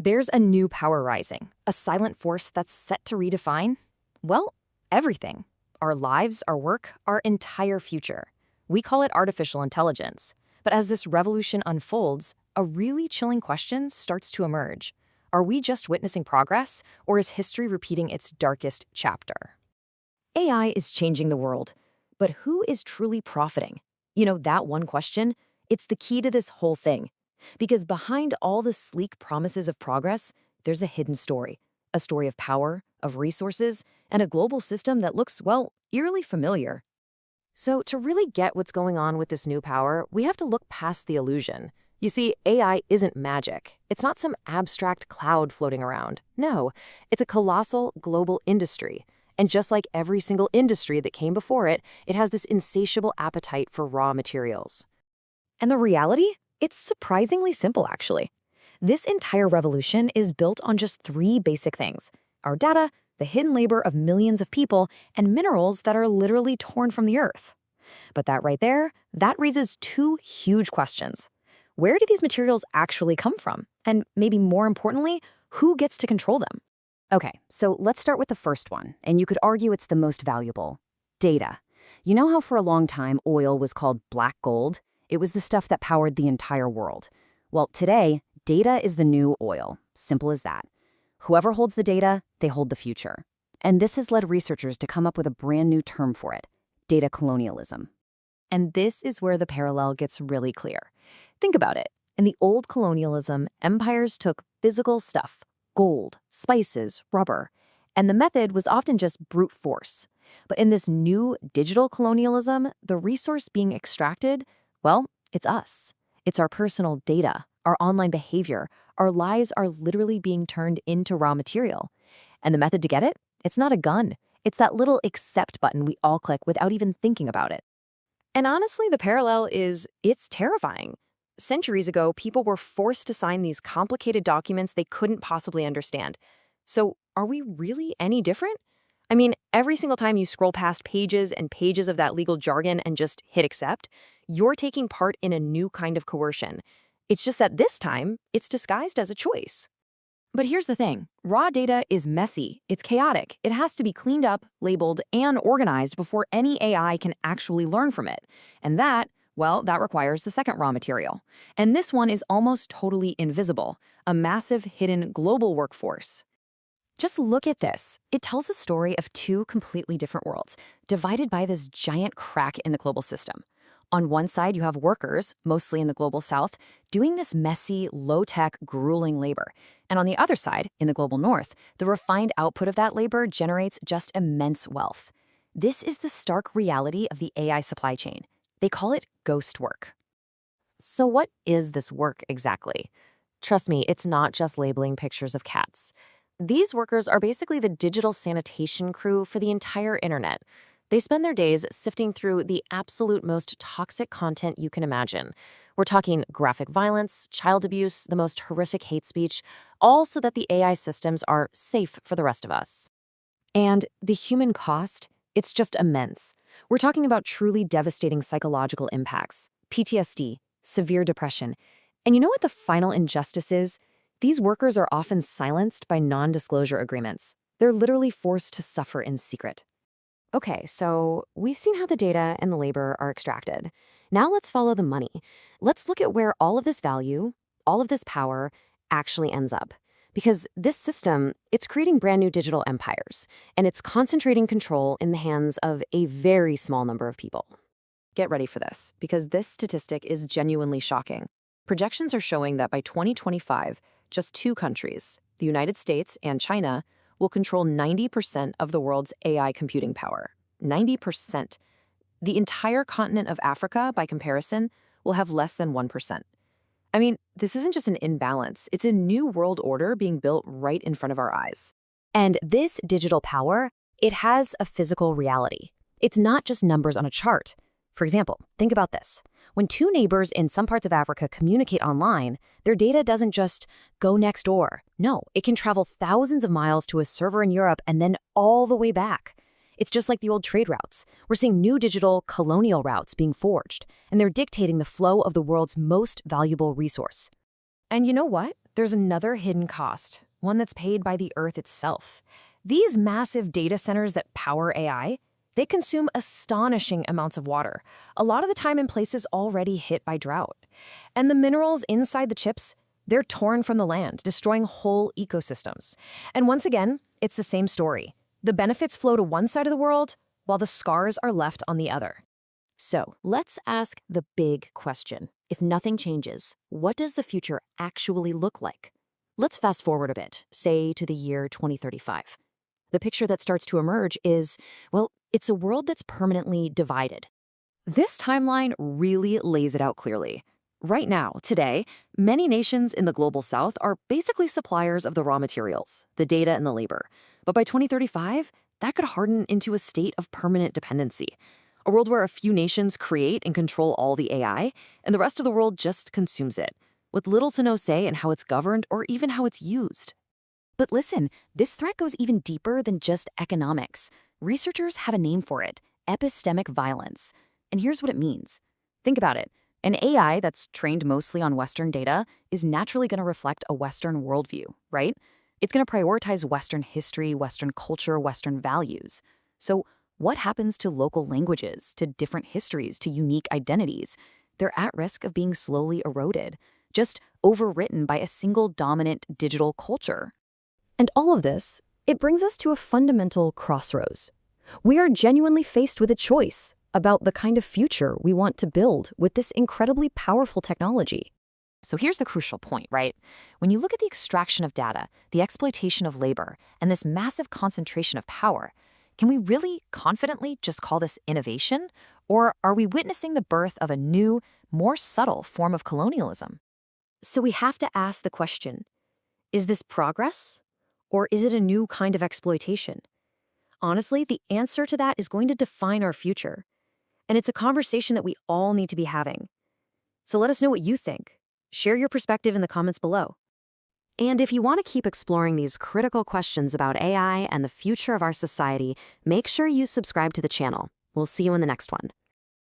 There's a new power rising, a silent force that's set to redefine, well, everything. Our lives, our work, our entire future. We call it artificial intelligence. But as this revolution unfolds, a really chilling question starts to emerge. Are we just witnessing progress, or is history repeating its darkest chapter? AI is changing the world, but who is truly profiting? That one question, it's the key to this whole thing. Because behind all the sleek promises of progress, there's a hidden story. A story of power, of resources, and a global system that looks, well, eerily familiar. So to really get what's going on with this new power, we have to look past the illusion. You see, AI isn't magic. It's not some abstract cloud floating around. No, it's a colossal global industry. And just like every single industry that came before it, it has this insatiable appetite for raw materials. And the reality? It's surprisingly simple, actually. This entire revolution is built on just three basic things: our data, the hidden labor of millions of people, and minerals that are literally torn from the earth. But that right there, that raises two huge questions. Where do these materials actually come from? And maybe more importantly, who gets to control them? Okay, so let's start with the first one, and you could argue it's the most valuable: data. You know how for a long time oil was called black gold? It was the stuff that powered the entire world. Well, today, data is the new oil. Simple as that. Whoever holds the data, they hold the future. And this has led researchers to come up with a brand new term for it: data colonialism. And this is where the parallel gets really clear. Think about it. In the old colonialism, empires took physical stuff: gold, spices, rubber. And the method was often just brute force. But in this new digital colonialism, the resource being extracted, well, it's us. It's our personal data, our online behavior. Our lives are literally being turned into raw material. And the method to get it? It's not a gun. It's that little accept button we all click without even thinking about it. And honestly, the parallel it's terrifying. Centuries ago, people were forced to sign these complicated documents they couldn't possibly understand. So are we really any different? I mean, every single time you scroll past pages and pages of that legal jargon and just hit accept, you're taking part in a new kind of coercion. It's just that this time, it's disguised as a choice. But here's the thing. Raw data is messy. It's chaotic. It has to be cleaned up, labeled, and organized before any AI can actually learn from it. And that requires the second raw material. And this one is almost totally invisible: a massive hidden global workforce. Just look at this. It tells a story of two completely different worlds, divided by this giant crack in the global system. On one side, you have workers, mostly in the global south, doing this messy, low-tech, grueling labor. And on the other side, in the global north, the refined output of that labor generates just immense wealth. This is the stark reality of the AI supply chain. They call it ghost work. So what is this work exactly? Trust me, it's not just labeling pictures of cats. These workers are basically the digital sanitation crew for the entire internet. They spend their days sifting through the absolute most toxic content you can imagine. We're talking graphic violence, child abuse, the most horrific hate speech, all so that the AI systems are safe for the rest of us. And the human cost? It's just immense. We're talking about truly devastating psychological impacts: PTSD, severe depression. And you know what the final injustice is? These workers are often silenced by non-disclosure agreements. They're literally forced to suffer in secret. Okay, so we've seen how the data and the labor are extracted. Now let's follow the money. Let's look at where all of this value, all of this power, actually ends up. Because this system, it's creating brand new digital empires, and it's concentrating control in the hands of a very small number of people. Get ready for this, because this statistic is genuinely shocking. Projections are showing that by 2025, just two countries, the United States and China, will control 90% of the world's AI computing power. 90%. The entire continent of Africa, by comparison, will have less than 1%. I mean, this isn't just an imbalance. It's a new world order being built right in front of our eyes. And this digital power, it has a physical reality. It's not just numbers on a chart. For example, think about this. When two neighbors in some parts of Africa communicate online, their data doesn't just go next door. No, it can travel thousands of miles to a server in Europe and then all the way back. It's just like the old trade routes. We're seeing new digital colonial routes being forged, and they're dictating the flow of the world's most valuable resource. And you know what? there's another hidden cost, one that's paid by the Earth itself. These massive data centers that power AI, they consume astonishing amounts of water, a lot of the time in places already hit by drought. And the minerals inside the chips, they're torn from the land, destroying whole ecosystems. And once again, it's the same story. The benefits flow to one side of the world, while the scars are left on the other. So let's ask the big question. If nothing changes, what does the future actually look like? Let's fast forward a bit, say to the year 2035. The picture that starts to emerge is, well, it's a world that's permanently divided. This timeline really lays it out clearly. Right now, today, many nations in the global south are basically suppliers of the raw materials, the data and the labor. But by 2035, that could harden into a state of permanent dependency. A world where a few nations create and control all the AI, and the rest of the world just consumes it, with little to no say in how it's governed or even how it's used. But listen, this threat goes even deeper than just economics. Researchers have a name for it: epistemic violence. And here's what it means. Think about it. An AI that's trained mostly on Western data is naturally going to reflect a Western worldview, right? It's going to prioritize Western history, Western culture, Western values. So what happens to local languages, to different histories, to unique identities? They're at risk of being slowly eroded, just overwritten by a single dominant digital culture. And all of this, it brings us to a fundamental crossroads. We are genuinely faced with a choice about the kind of future we want to build with this incredibly powerful technology. So here's the crucial point, right? When you look at the extraction of data, the exploitation of labor, and this massive concentration of power, can we really confidently just call this innovation? Or are we witnessing the birth of a new, more subtle form of colonialism? So we have to ask the question, is this progress? Or is it a new kind of exploitation? Honestly, the answer to that is going to define our future. And it's a conversation that we all need to be having. So let us know what you think. Share your perspective in the comments below. And if you want to keep exploring these critical questions about AI and the future of our society, make sure you subscribe to the channel. We'll see you in the next one.